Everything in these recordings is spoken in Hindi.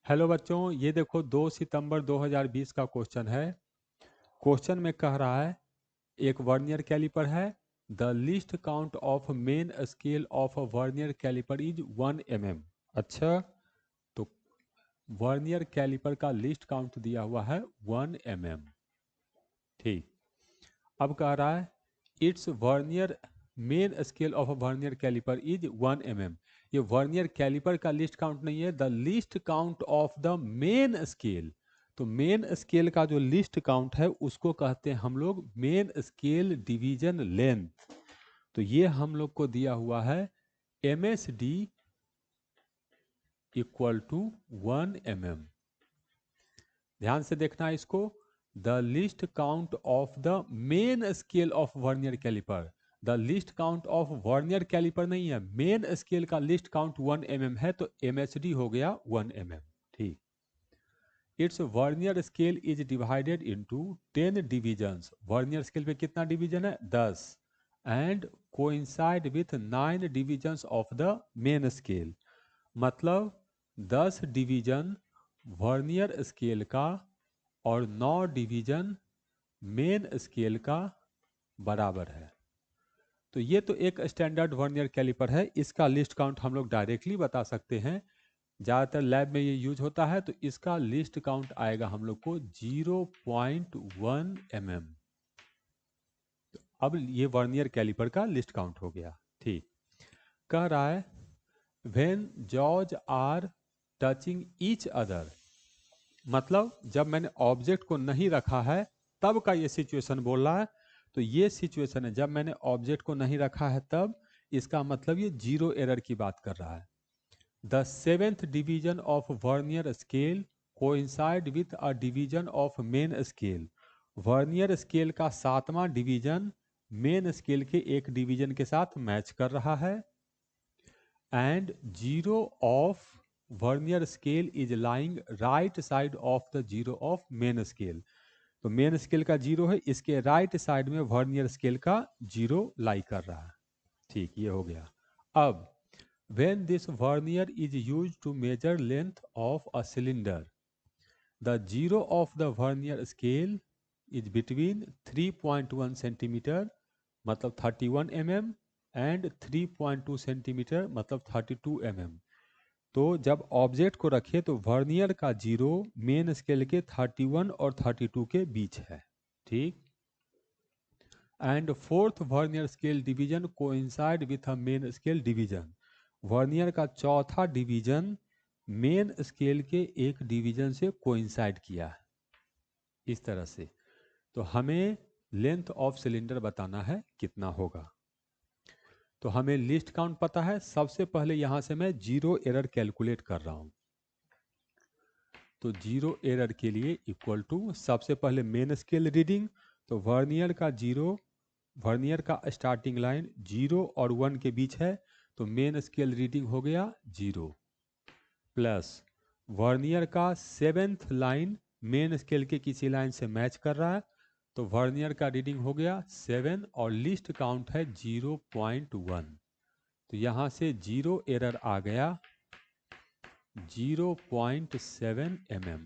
हेलो बच्चों, ये देखो 2 सितंबर 2020 का क्वेश्चन है। क्वेश्चन में कह रहा है एक वर्नियर कैलिपर है। The least count of main scale of vernier caliper is 1 mm। अच्छा, तो वर्नियर कैलिपर का लिस्ट काउंट दिया हुआ है 1 mm। ठीक, अब कह रहा है it's vernier main scale of vernier caliper is 1 mm। ये वर्नियर कैलिपर का लिस्ट काउंट नहीं है, the least count of the main scale. तो मेन स्केल का जो लिस्ट काउंट है उसको कहते हैं हम लोग मेन स्केल डिवीजन लेंथ। तो ये हम लोग को दिया हुआ है MSD इक्वल टू 1 mm। ध्यान से देखना इसको, the least count of the main scale of vernier caliper. The least count of vernier caliper नहीं है, मेन स्केल का लिस्ट काउंट 1 mm है, तो MSD हो गया 1 mm। ठीक, it's vernier scale is divided into 10 divisions. Vernier scale पे कितना डिवीजन है? 10। And coincide with 9 divisions of the main scale. मतलब 10 डिवीजन वर्नियर स्केल का और 9 डिवीजन मेन स्केल का बराबर है। तो ये तो एक स्टैंडर्ड वर्नियर कैलिपर है, इसका लिस्ट काउंट हम लोग डायरेक्टली बता सकते हैं। ज़्यादातर लैब में ये यूज होता है, तो इसका लिस्ट काउंट आएगा हम लोग को 0.1 mm। अब ये वर्नियर कैलिपर का लिस्ट काउंट हो गया। ठीक, कह रहा है when jaws are touching each other. मतलब जब मैंने ऑब्जेक्ट को नहीं रखा है तब का ये सिचुएशन बोल रहा है। तो ये सिचुएशन है जब मैंने ऑब्जेक्ट को नहीं रखा है तब, इसका मतलब ये जीरो एरर की बात कर रहा है। The seventh division of vernier scale coincide with a division of main scale. Vernier scale का 7वां डिवीजन मेन स्केल के एक डिवीजन के साथ मैच कर रहा है। And zero of vernier scale is lying right side of the zero of main scale. तो मेन स्केल का जीरो है, इसके राइट साइड में वर्नियर स्केल का जीरो लाई कर रहा है। ठीक, ये हो गया। अब when this vernier is used to measure length of a cylinder, the zero of the vernier scale is between 3.1 centimeter मतलब 31 mm and 3.2 centimeter मतलब 32 mm। तो जब ऑब्जेक्ट को रखे तो वर्नियर का जीरो मेन स्केल के 31 और 32 के बीच है। ठीक, and fourth vernier scale division coincide with a main scale division. Vernier का चौथा डिवीजन मेन स्केल के एक डिवीजन से कोइंसाइड किया है, इस तरह से। तो हमें लेंथ ऑफ सिलेंडर बताना है कितना होगा। तो हमें लिस्ट काउंट पता है, सबसे पहले यहां से मैं जीरो एरर कैलकुलेट कर रहा हूं। तो जीरो एरर के लिए इक्वल टू सबसे पहले मेन स्केल रीडिंग। तो वर्नियर का जीरो, वर्नियर का स्टार्टिंग लाइन 0 और 1 के बीच है, तो मेन स्केल रीडिंग हो गया 0। प्लस वर्नियर का 7th लाइन मेन स्केल के किसी लाइन से मैच कर रहा है, तो वर्नियर का रीडिंग हो गया 7 और लिस्ट काउंट है 0.1। तो यहाँ से जीरो एरर आ गया 0.7 mm।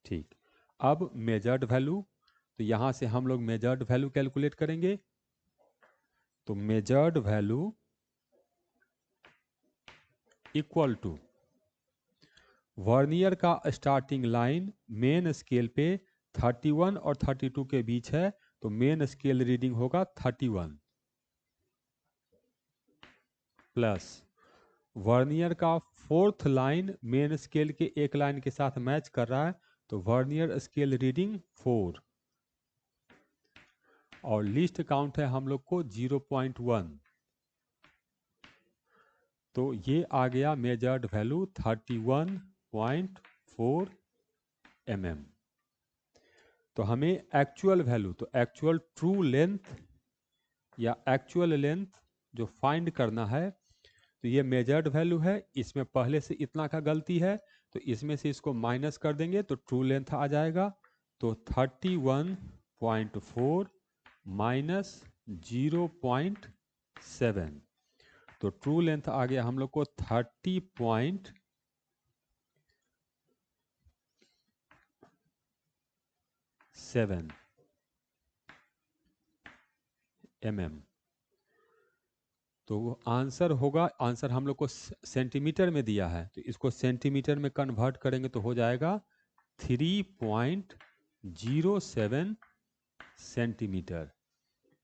ठीक, अब मेजर्ड वैल्यू, तो यहाँ से हम लोग मेजर्ड वैल्यू कैलकुलेट करेंगे। तो measured value equal to vernier का स्टार्टिंग लाइन मेन स्केल पे 31 और 32 के बीच है, तो मेन स्केल रीडिंग होगा 31 प्लस वर्नियर का फोर्थ लाइन मेन स्केल के एक लाइन के साथ मैच कर रहा है, तो वर्नियर स्केल रीडिंग 4 और लिस्ट काउंट है हम लोग को 0.1। तो ये आ गया मेजर्ड वैल्यू 31.4 mm। तो हमें एक्चुअल वैल्यू, तो एक्चुअल ट्रू लेंथ या एक्चुअल लेंथ जो फाइंड करना है, तो ये मेजर्ड वैल्यू है, इसमें पहले से इतना का गलती है, तो इसमें से इसको माइनस कर देंगे तो ट्रू लेंथ आ जाएगा। तो 31.4 माइनस 0.7, तो ट्रू लेंथ आ गया हम लोग को 30.7 mm। तो वो आंसर होगा, आंसर हम लोग को सेंटीमीटर में दिया है, तो इसको सेंटीमीटर में कन्वर्ट करेंगे तो हो जाएगा 3.07 सेंटीमीटर।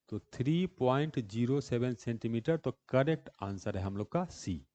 तो 3.07 सेंटीमीटर, तो करेक्ट आंसर है हम लोग का सी।